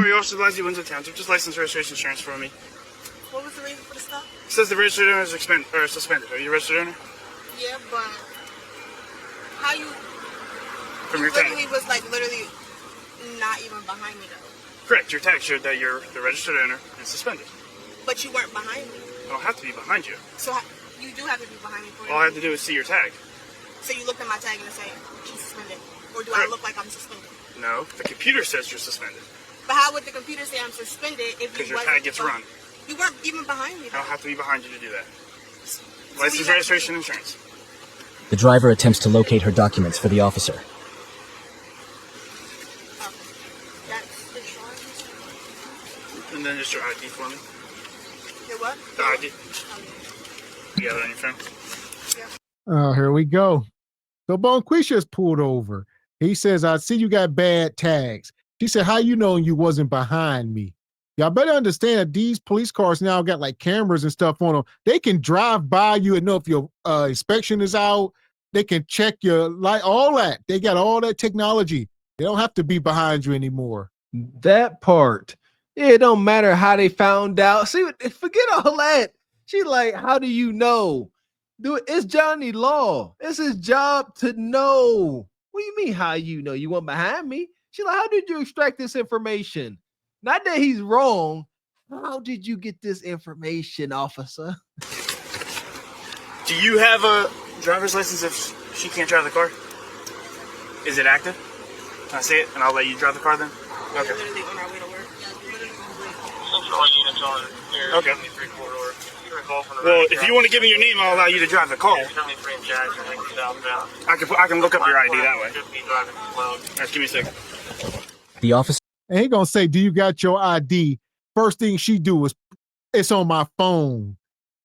Your officer Leslie Windsor Township. Just license registration insurance for me. What was the reason for the stop? It says the registered owner is suspended. Are you a registered owner? Yeah, but how you? From You your tag. literally was like literally not even behind me though. Correct. Your tag showed that you're the registered owner and suspended. But you weren't behind me. I don't have to be behind you. So you do have to be behind me for All I have to do is see your tag. So you looked at my tag and it said she's suspended, or do I look like I'm suspended? No, the computer says you're suspended. But how would the computer say I'm suspended if Because you your tag gets run. You weren't even behind me. I don't have to be behind you to do that. So License, registration, insurance. The driver attempts to locate her documents for the officer. That's the charge. And then just your ID for me. Your what? The ID. You got it on your phone? Oh, here we go. So Bonquisha's pulled over. He says, I see you got bad tags. She said, how you know you wasn't behind me? Y'all better understand that these police cars now got like cameras and stuff on them. They can drive by you and know if your inspection is out. They can check your light, all that. They got all that technology. They don't have to be behind you anymore. That part. It don't matter how they found out. See, forget all that. She like, how do you know? Dude, it's Johnny Law. It's his job to know. What do you mean, how you know? You weren't behind me? She's like, how did you extract this information? Not that he's wrong. How did you get this information, officer? Do you have a driver's license if she can't drive the car? Is it active? Can I see it? And I'll let you drive the car then? Okay. We're literally on our way to work. Okay. Well, if you want to give me your name, I'll allow you to drive the car. I can look up your ID that way. Just give me a second. The officer. And he gonna say, do you got your ID? First thing she do is, it's on my phone.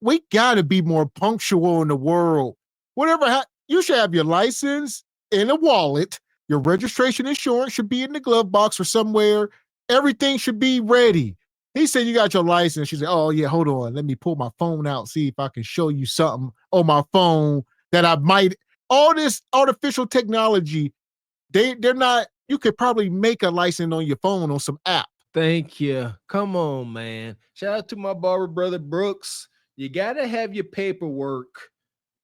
We gotta be more punctual in the world. Whatever, you should have your license in a wallet. Your registration insurance should be in the glove box or somewhere. Everything should be ready. He said, you got your license. She said, oh yeah, hold on. Let me pull my phone out, see if I can show you something on my phone that I might, all this artificial technology, they're not, you could probably make a license on your phone on some app. Thank you. Come on, man. Shout out to my barber brother Brooks. You gotta have your paperwork.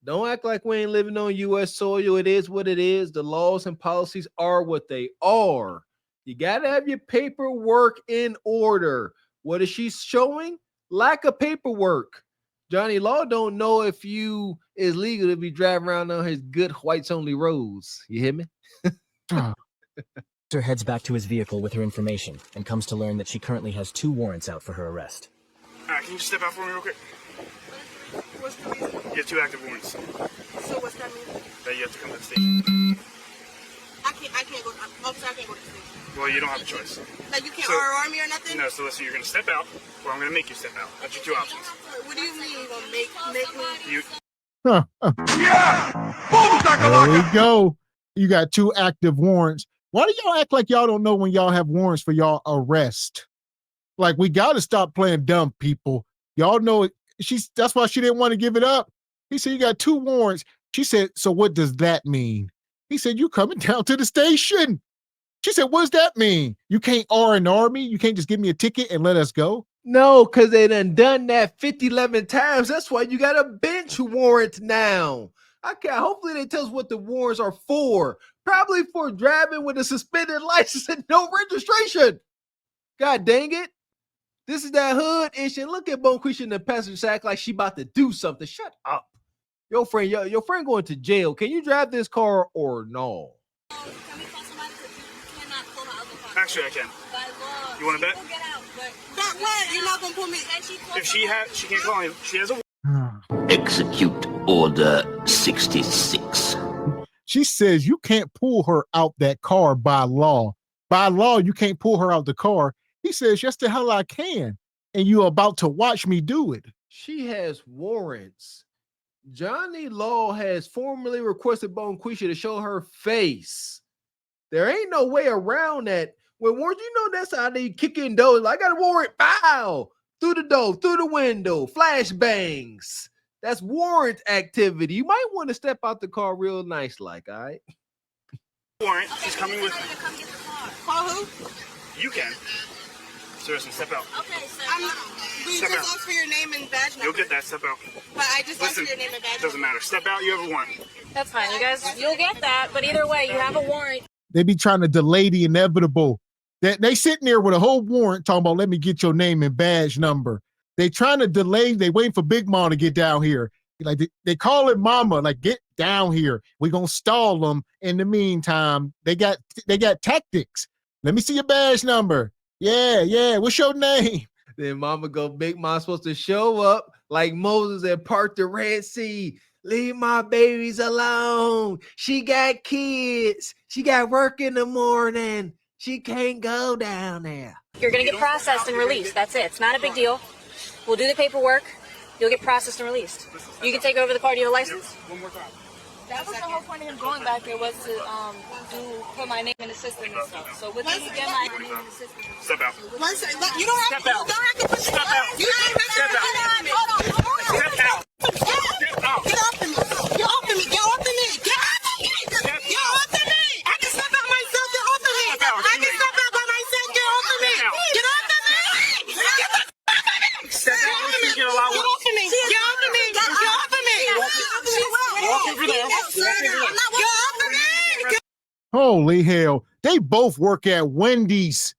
Don't act like we ain't living on U.S. soil. It is what it is. The laws and policies are what they are. You gotta have your paperwork in order. What is she showing? Lack of paperwork. Johnny Law don't know if you is legal to be driving around on his good whites only roads. You hear me? Officer heads back to his vehicle with her information and comes to learn that she currently has 2 warrants out for her arrest. All right, can you just step out for me real quick? What's the reason? You have 2 active warrants. So what's that mean? That you have to come to the station. I can't go. Officer, I can't go to the station. Well, you don't have a choice. Like you can't So- RR me or nothing? No, so listen, you're going to step out, or I'm going to make you step out. That's your 2 options. What do you mean you gonna make me? You. There we go. You got 2 active warrants. Why do y'all act like y'all don't know when y'all have warrants for y'all arrest? Like, we got to stop playing dumb, people. Y'all know it. That's why she didn't want to give it up. He said, you got 2 warrants. She said, so what does that mean? He said, you coming down to the station. She said, what does that mean? You can't R&R me? You can't just give me a ticket and let us go? No, because they done that 11 times. That's why you got a bench warrant now. Hopefully they tell us what the warrants are for. Probably for driving with a suspended license and no registration. God dang it. This is that hood issue. Look at Bonquisha in the passenger side act like she about to do something. Shut up. Your friend going to jail. Can you drive this car or no? Can we call somebody? Because you cannot pull her out the car. Actually, I can. By law. You want to bet? Get out, but bet what? You're not gonna pull me. If she can't call me. She has a. Execute Order 66. She says you can't pull her out that car by law. By law, you can't pull her out the car. He says, yes, the hell I can. And you're about to watch me do it. She has warrants. Johnny Law has formally requested Bonquisha to show her face. There ain't no way around that. When warrants, you know that's how they kick in doors. Like, I got a warrant. Bow! Through the door, through the window, flashbangs. That's warrant activity. You might want to step out the car real nice, like, all right? Warrant. She's coming with me. Call who? You can. Seriously, step out. Okay, so we Step just out. asked for your name and badge number. You'll get that. Step out. But I just asked Listen, for your name and badge doesn't number. matter. Step out. You have a warrant. That's fine, you guys. You'll get that, but either way, you have a warrant. They be trying to delay the inevitable. They sitting there with a whole warrant talking about, let me get your name and badge number. They trying to delay. They waiting for Big Mom to get down here. Like they call it Mama, like get down here. We gonna stall them. In the meantime, they got tactics. Let me see your badge number. Yeah. What's your name? Then Mama go, Big Mom supposed to show up like Moses and part the Red Sea. Leave my babies alone. She got kids. She got work in the morning. She can't go down there. You're gonna get processed and released. That's it. It's not a big deal. We'll do the paperwork. You'll get processed and released. You can take over the car. Do you have a license? One more time. That was the whole point of him going back there, was to put my name in the system and stuff. So with you get my name in the system. Step out. One second. You don't have Step out. to. You don't have to put Step out. You don't have to. Step out. Hold on. Step out. Step out. Get off of me. Get off of me. Get off of me. Get off of me. Get off of me. I can step out myself. Get off of me. Step out. I can step out by myself. Get off of me. Get off of me. Get the fuck off of me. Step out. You get a lot Get off of me. Get off of me. Get off of me. Walk over there. I'm not walking over me. Holy hell. They both work at Wendy's.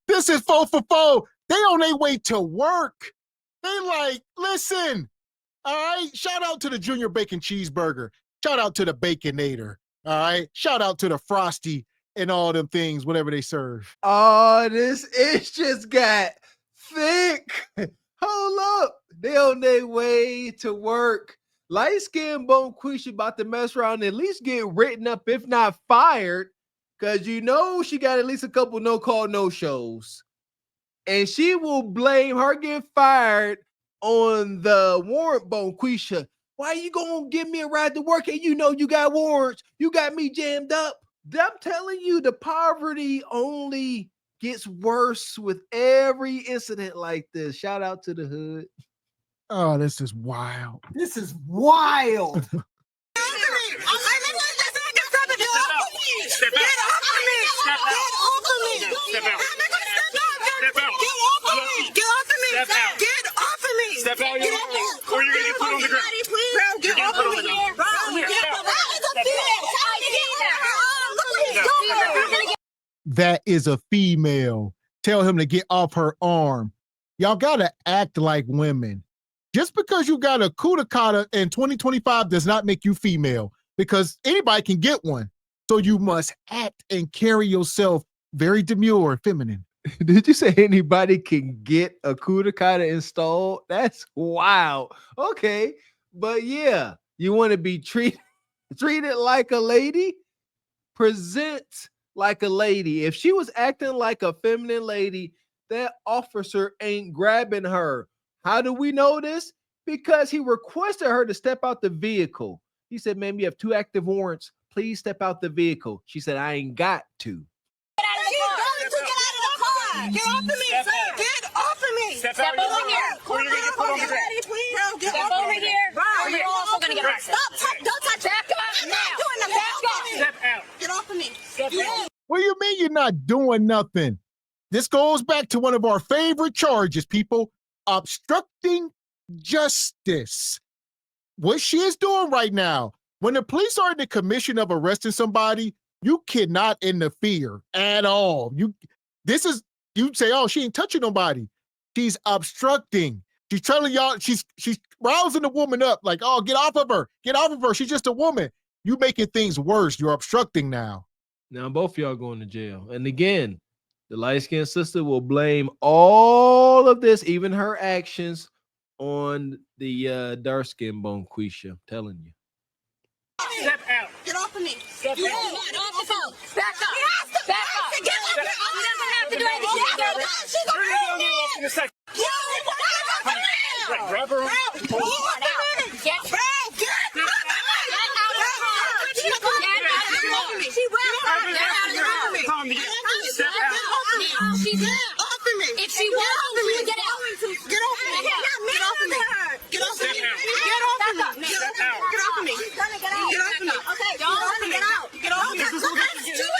This is 4 for 4. They on their way to work. They like, listen. All right. Shout out to the Junior Bacon Cheeseburger. Shout out to the Baconator. All right. Shout out to the Frosty and all them things, whatever they serve. Oh, this itch just got thick. Hold up. They on their way to work. Light skinned Bone Quisha about to mess around and at least get written up, if not fired, because you know she got at least a couple no-call, no-shows. And she will blame her getting fired on the warrant, Bone Quisha. Why you gonna give me a ride to work and you know you got warrants? You got me jammed up. I'm telling you, the poverty only gets worse with every incident like this. Shout out to the hood. Oh, this is wild. This is wild. Step out. Step out. Step out, or you're gonna get put on the ground. You're getting put on the ground. That is a female. Tell him to get off her arm. Y'all gotta act like women. Just because you got a kudakata in 2025 does not make you female, because anybody can get one. So you must act and carry yourself very demure and feminine. Did you say anybody can get a kudakata installed? That's wild. Okay, but yeah, you want to be treated like a lady? Present like a lady. If she was acting like a feminine lady, that officer ain't grabbing her. How do we know this? Because he requested her to step out the vehicle. He said, ma'am, you have 2 active warrants. Please step out the vehicle. She said, I ain't got to. Get off of me, sir. Get off of me. Step over here. Or you're gonna get put on the ground. Step over here, or you're also gonna get arrested. Stop. Don't touch me. Back up I'm now. not doing nothing. Step out. Get off of me. Step out. What do you mean you're not doing nothing? This goes back to one of our favorite charges, people. Obstructing justice. What she is doing right now, when the police are in the commission of arresting somebody, you cannot interfere at all. You say, oh, she ain't touching nobody. She's obstructing. She's telling y'all, she's rousing the woman up like, oh, get off of her. Get off of her. She's just a woman. You making things worse. You're obstructing now. Now both y'all going to jail. And again, the light-skinned sister will blame all of this, even her actions, on the dark-skinned Bone Quisha. I'm telling you. Step out. Get off of me. Step out. Get off the phone. Back up. Back up. Get off of me. He doesn't have to do anything. She's a redhead. In a second. Get Grab her. Get If she wants to, she would get out. Get off of me. Get off of me. Get off of me. Get off of me. Get off of me. Get off of me. Get off of me. Okay, don't get out. Get off of me. What you doing?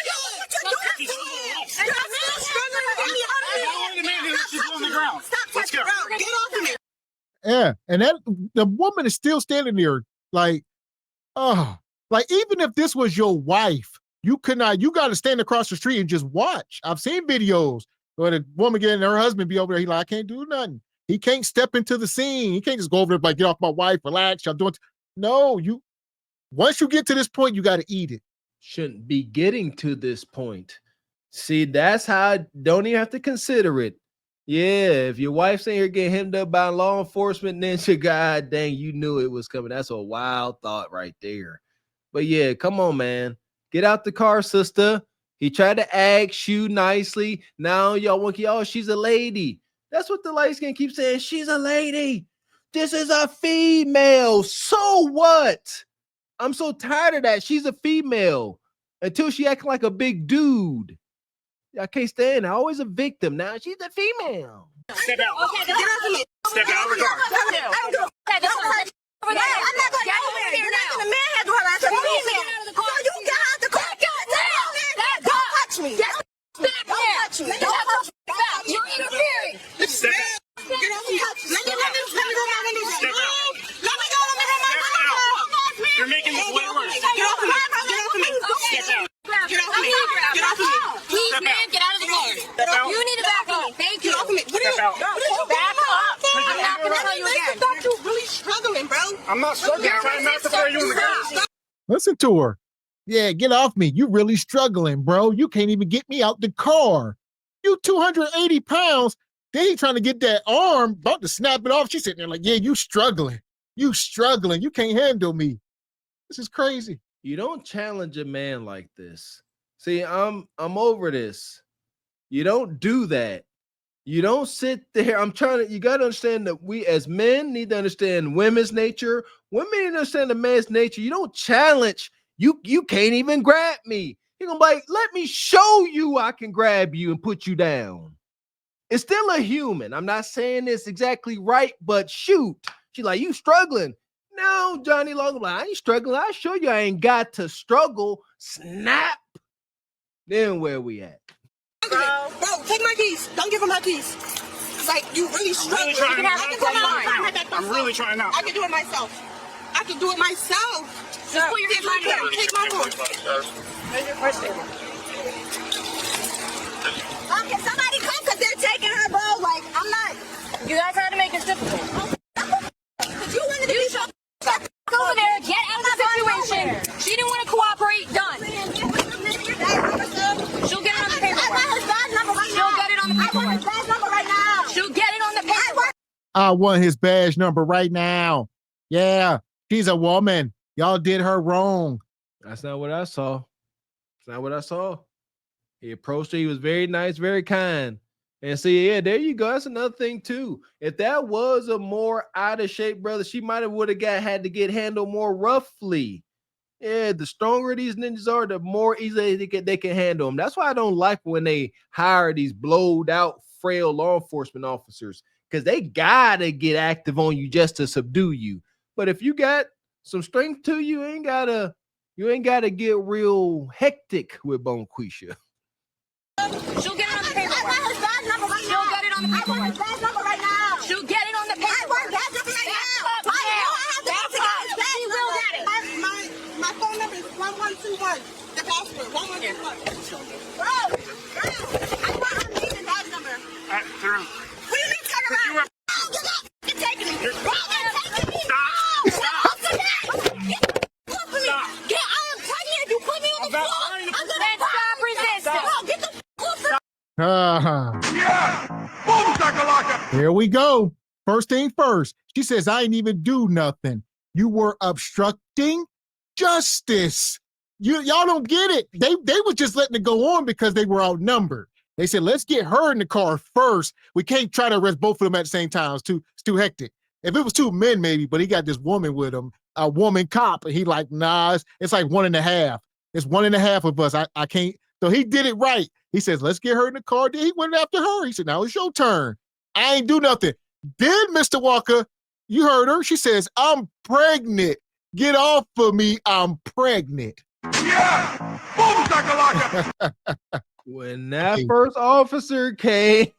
Yeah, and that the woman is still standing there, like, oh, like even if this was your wife, you could not. You got to stand across the street and just watch. I've seen videos where the woman getting her husband be over there. He like, I can't do nothing. He can't step into the scene. He can't just go over there like, get off my wife, relax. Y'all doing. No, you. Once you get to this point, you got to eat it. Shouldn't be getting to this point. See, that's how I don't even have to consider it. Yeah, if your wife's in here getting hemmed up by law enforcement, then you god dang, you knew it was coming. That's a wild thought right there. But yeah, come on, man. Get out the car, sister. He tried to ask you nicely. Now y'all want she's a lady. That's what the light skin keeps saying. She's a lady. This is a female. So what? I'm so tired of that. She's a female until she acting like a big dude. I can't stand it. Always a victim. Now she's a female. Step out. Okay, get off of me. Step out of the car. I'm not going over here now. The man had to harass her. So you get out of the car. Don't touch me. Don't touch me. Don't touch me. You're interfering. Step out. Get off me. Let me go my window. Step out. Let me go my window. You're making this way worse. Get off me. Get off me. Step out. Get off me. Get off me. Please, man, get out of the car. Step out. You need to back up. Thank you. Get off me. What are you? Step out. Back up. I'm not going to tell you again. You really struggling, bro. I'm not struggling. I'm trying not to throw you in the car. Listen to her. Yeah, get off me. You really struggling, bro. You can't even get me out the car. You 280 pounds. Then he trying to get that arm, about to snap it off. She's sitting there like, yeah, you struggling. You struggling. You can't handle me. This is crazy. You don't challenge a man like this. See, I'm over this. You don't do that. You don't sit there. You got to understand that we as men need to understand women's nature. Women need to understand the man's nature. You don't challenge. You can't even grab me. You're going to be like, let me show you I can grab you and put you down. It's still a human. I'm not saying this exactly right, but shoot. She's like, you struggling. No, Johnny Long, I ain't struggling. I'll show you I ain't got to struggle. Snap. Then where we at? Bro, take my keys. Don't give him my keys. Like, you really struggling. I'm really trying not. I can do it myself. I can do it myself. Just put your hands on your Take my phone. Can somebody come? Because they're taking her, bro. Like, I'm not. You guys had to make it difficult. You wanted to be so. Go over there, get out of the situation. She didn't want to cooperate. Done. She'll get it on the paperwork. I want his badge number right now. She'll get it on the I want his paperwork. badge number right now. She'll get it on the paperwork. I want his badge number right now. Yeah, she's a woman. Y'all did her wrong. That's not what I saw. That's not what I saw. He approached her. He was very nice, very kind. And see, yeah, there you go. That's another thing too. If that was a more out of shape brother, she might have had to get handled more roughly. Yeah, the stronger these ninjas are, the more easily they can handle them. That's why I don't like when they hire these blowed out, frail law enforcement officers, because they gotta get active on you just to subdue you. But if you got some strength to you, ain't gotta get real hectic with Bonquisha. She'll get it on the paperwork. I want his badge number right now. She'll get it on the I want his paperwork. badge number right now. She'll get it on the I want paperwork. badge number right now. Back up I know I now. have to Back get up. his badge She will number. get it. My phone number is 1121. The password 1121. Bro, I need his badge number. Turn. What do you mean turn around? You're taking me. Bro, you're taking me. Stop. Get off of me. I am pregnant. You put me on the floor. I'm gonna Then stop resisting. Bro, get the off of me. Here we go. First thing first. She says, I ain't even do nothing. You were obstructing justice. Y'all don't get it. They were just letting it go on because they were outnumbered. They said, let's get her in the car first. We can't try to arrest both of them at the same time. It's too hectic. If it was two men, maybe, but he got this woman with him, a woman cop, and he like, nah, it's like 1.5. It's 1.5 of us. I can't. So he did it right. He says, let's get her in the car. Then he went after her. He said, now it's your turn. I ain't do nothing. Then, Mr. Walker, you heard her. She says, I'm pregnant. Get off of me. I'm pregnant. When that first officer came,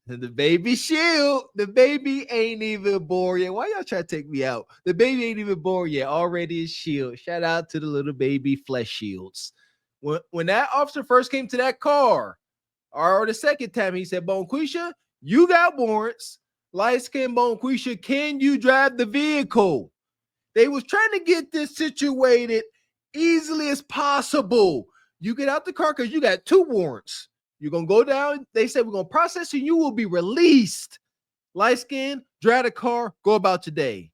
The baby shield. The baby ain't even born yet. Why y'all try to take me out? The baby ain't even born yet. Already is shield. Shout out to the little baby flesh shields. When that officer first came to that car, or the second time, he said, Bonquisha, you got warrants. Light-skinned Bonquisha, can you drive the vehicle? They was trying to get this situated easily as possible. You get out the car because you got 2 warrants. You're going to go down. They said, we're going to process you. You will be released. Light skin, drive the car, go about your day.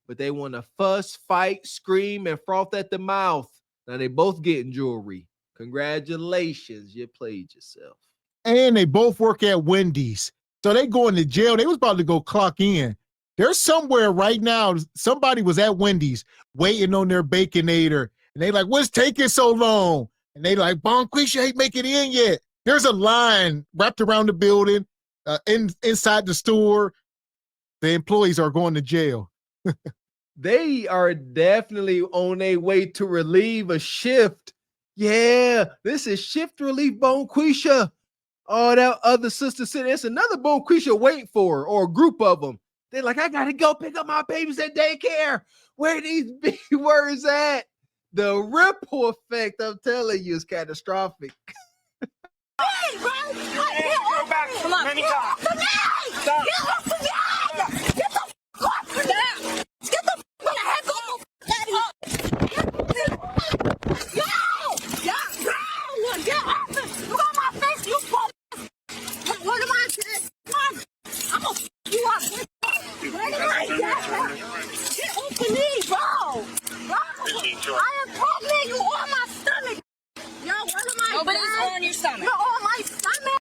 But they want to fuss, fight, scream, and froth at the mouth. Now they both getting jewelry. Congratulations. You played yourself. And they both work at Wendy's. So they going to jail. They was about to go clock in. There's somewhere right now, somebody was at Wendy's waiting on their Baconator. And they like, what's taking so long? And they like, Bonquisha ain't making it in yet. There's a line wrapped around the building, inside the store. The employees are going to jail. They are definitely on their way to relieve a shift. Yeah, this is shift relief Bonquisha. Oh, that other sister sitting there's another Bonquisha waiting for her, or a group of them. They're like, I gotta go pick up my babies at daycare. Where are these big words at? The ripple effect, I'm telling you, is catastrophic. Hey, bro! Go back. Come on. Many times. Stop. Get off of me! Get the fuck off of me! Get the fuck heck off! Yo! Get off of me! Look on my face, you fuck! What am I saying? I'm gonna fuck you up. What am I saying? Get off of me, bro! I am pregnant, you on my stomach! Yo, what am I Nobody's saying? on your stomach. You're on my stomach!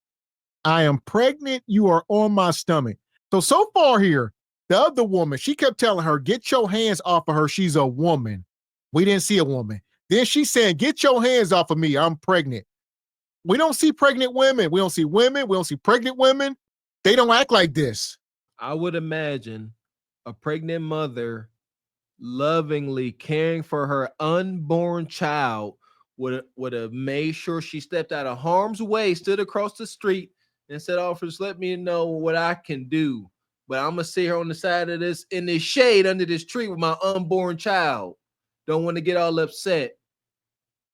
I am pregnant. You are on my stomach. So far here, the other woman, she kept telling her, get your hands off of her. She's a woman. We didn't see a woman. Then she's saying, get your hands off of me. I'm pregnant. We don't see pregnant women. We don't see women. We don't see pregnant women. They don't act like this. I would imagine a pregnant mother lovingly caring for her unborn child would have made sure she stepped out of harm's way, stood across the street, and said, officers, let me know what I can do. But I'm going to sit here on the side of this, in this shade under this tree with my unborn child. Don't want to get all upset.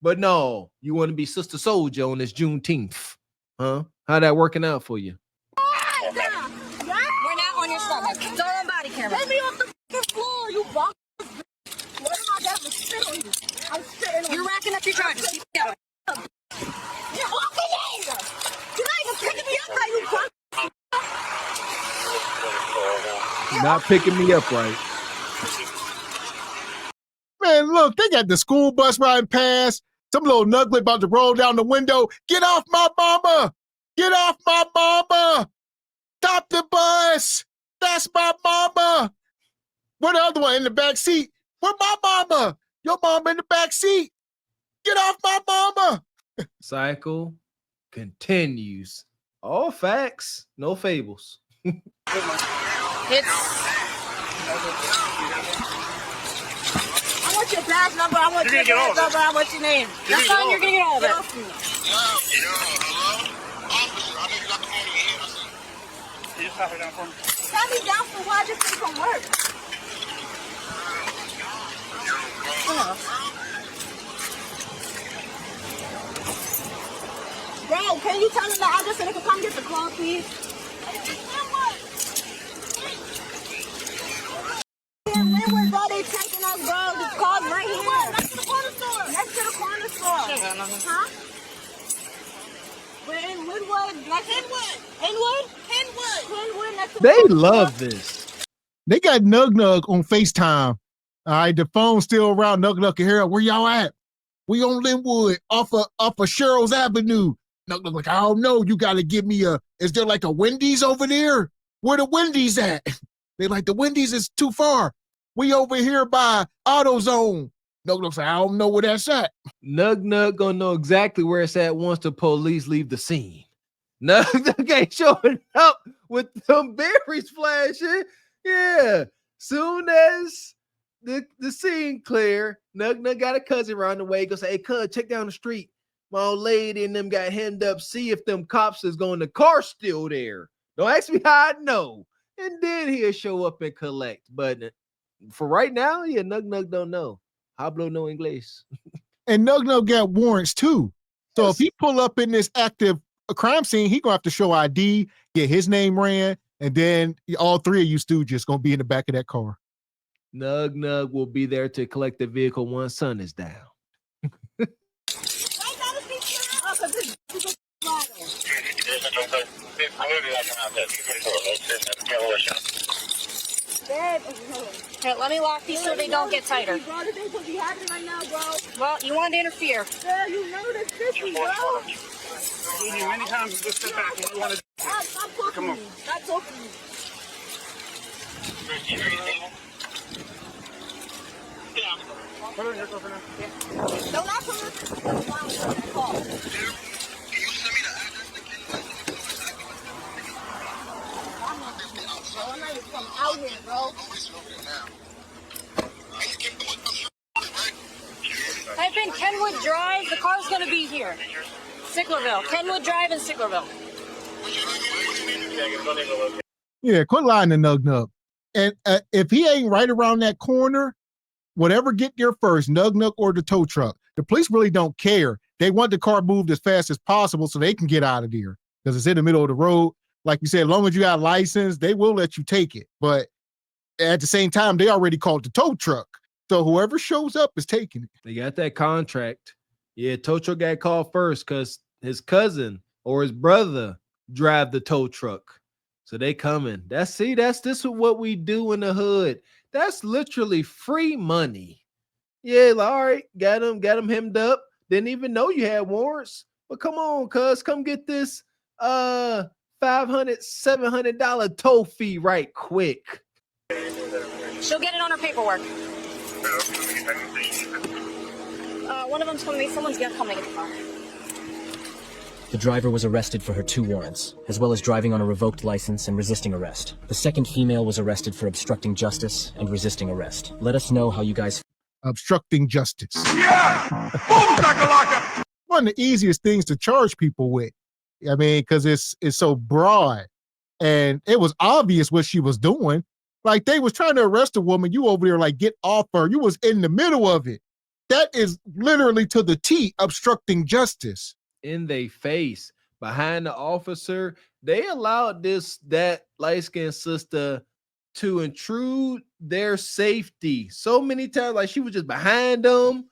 But no, you want to be Sister Soldier on this Juneteenth. Huh? How that working out for you? We're not on your stomach. It's all on body camera. Get me off the fucking floor, you bum. What am I gonna spit on you? I'm spitting on you. You're racking up your charges. Keep going. Get off of me! You're not even picking me up right, you bum. You're not picking me up right. Man, look, they got the school bus riding past. Some little nugget about to roll down the window. Get off my mama! Get off my mama! Stop the bus! That's my mama! Where the other one in the back seat? Where my mama? Your mama in the back seat. Get off my mama! Cycle continues. All facts, no fables. I want your badge number, I want You're your gonna get all badge number, I want your name. That's fine. You're gonna get all of Get it. off me. You just pat her down for me. Tell me down for why I just came from work. Bro, can you tell them the address so they can come get the car, please? Where are they taking us, bro? The car's right here. Next to the corner store. Next to the corner store. Huh? We're in Woodwood. Like Henwood. Henwood? Henwood. Henwood next to the They corner love store. this. They got Nug on FaceTime. All right, the phone's still around. Nug can hear her. Where y'all at? We on Linwood, off of Cheryl's Avenue. Nug like, I don't know. You got to give me is there like a Wendy's over there? Where the Wendy's at? They like, the Wendy's is too far. We over here by AutoZone. Nug like, I don't know where that's at. Nug gonna know exactly where it's at once the police leave the scene. Nug ain't showing up with some berries flashing. Yeah. Soon as the scene clear, Nug got a cousin around the way. Go say, hey, cuz, check down the street. My old lady and them got hemmed up. See if them cops is going. The car still there. Don't ask me how I know. And then he'll show up and collect. But for right now, yeah, Nug don't know. Hablo no English. And Nug got warrants too. So Yes. if he pull up in this active crime scene, he gonna have to show ID, get his name ran, and then all three of you stooges gonna be in the back of that car. Nug will be there to collect the vehicle once sun is down. Here, let me lock these so they don't get tighter. Well, you wanted to interfere. You know this fishy, bro. Many times just sit back and you want to. Stop talking Come to on. me. Stop talking to me. Put it in your car for now. Don't ask him. I'm not even from out here, bro. Type in Kenwood Drive. The car's going to be here. Sicklerville. Kenwood Drive in Sicklerville. Yeah, quit lying to Nug. And if he ain't right around that corner, whatever get there first, Nug or the tow truck. The police really don't care. They want the car moved as fast as possible so they can get out of there because it's in the middle of the road. Like you said, as long as you got a license, they will let you take it. But at the same time, they already called the tow truck. So whoever shows up is taking it. They got that contract. Yeah, tow truck got called first because his cousin or his brother drive the tow truck. So they coming. This is what we do in the hood. That's literally free money. Yeah, like, all right, got him hemmed up. Didn't even know you had warrants. But come on, cuz, come get this $500, $700 tow fee right quick. She'll get it on her paperwork. One of them's coming. Someone's coming in the car. The driver was arrested for her 2 warrants, as well as driving on a revoked license and resisting arrest. The second female was arrested for obstructing justice and resisting arrest. Let us know how you guys... Obstructing justice. Yeah! Boom, shakalaka! One of the easiest things to charge people with. I mean, because it's so broad. And it was obvious what she was doing. Like, they was trying to arrest a woman. You over there, like, get off her. You was in the middle of it. That is literally to the T, obstructing justice. In their face, behind the officer, they allowed that light-skinned sister to intrude their safety so many times. Like, she was just behind them.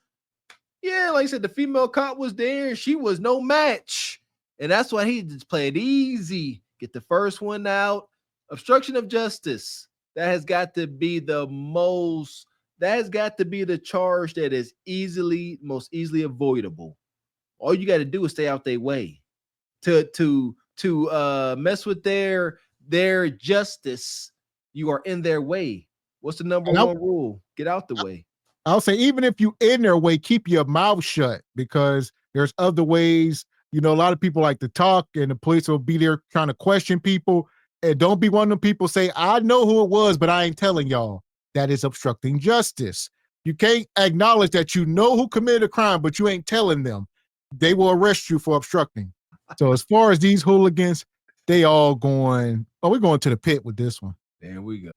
Yeah, like I said, the female cop was there and she was no match. And that's why he just played easy. Get the first one out. Obstruction of justice. That has got to be the charge that is most easily avoidable. All you got to do is stay out their way. To mess with their justice, you are in their way. What's the number one rule? Get out the way. I'll say, even if you in their way, keep your mouth shut, because there's other ways. You know, a lot of people like to talk, and the police will be there trying to question people. And don't be one of them people say, I know who it was, but I ain't telling y'all. That is obstructing justice. You can't acknowledge that you know who committed a crime, but you ain't telling them. They will arrest you for obstructing. So as far as these hooligans, they all going, we're going to the pit with this one. There we go.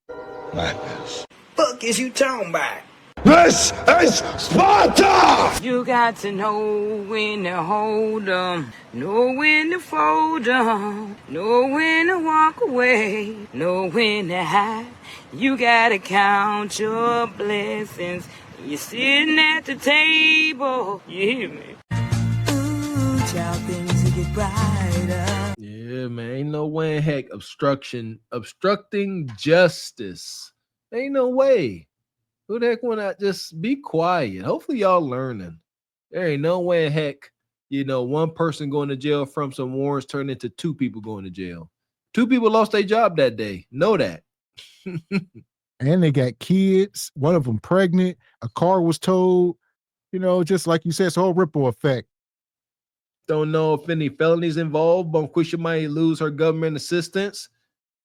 Madness. Fuck is you talking about? This is Sparta! You got to know when to hold 'em, know when to fold 'em, know when to walk away, know when to hide. You gotta count your blessings. You're sitting at the table. You hear me? Ooh, child, things will get brighter. Yeah, man. Ain't no way in heck obstructing justice. Ain't no way. Who the heck want to just be quiet? Hopefully y'all learning. There ain't no way in heck, one person going to jail from some warrants turned into 2 people going to jail. 2 people lost their job that day. Know that. And they got kids, one of them pregnant, a car was towed, just like you said, it's a whole ripple effect. Don't know if any felonies involved. Bonquisha might lose her government assistance.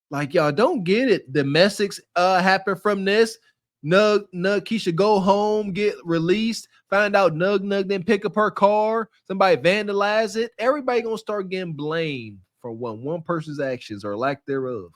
Like, y'all don't get it. Domestics happen from this. Nug Keisha go home, get released, find out Nug didn't pick up her car, somebody vandalize it. Everybody gonna start getting blamed from one person's actions or lack thereof.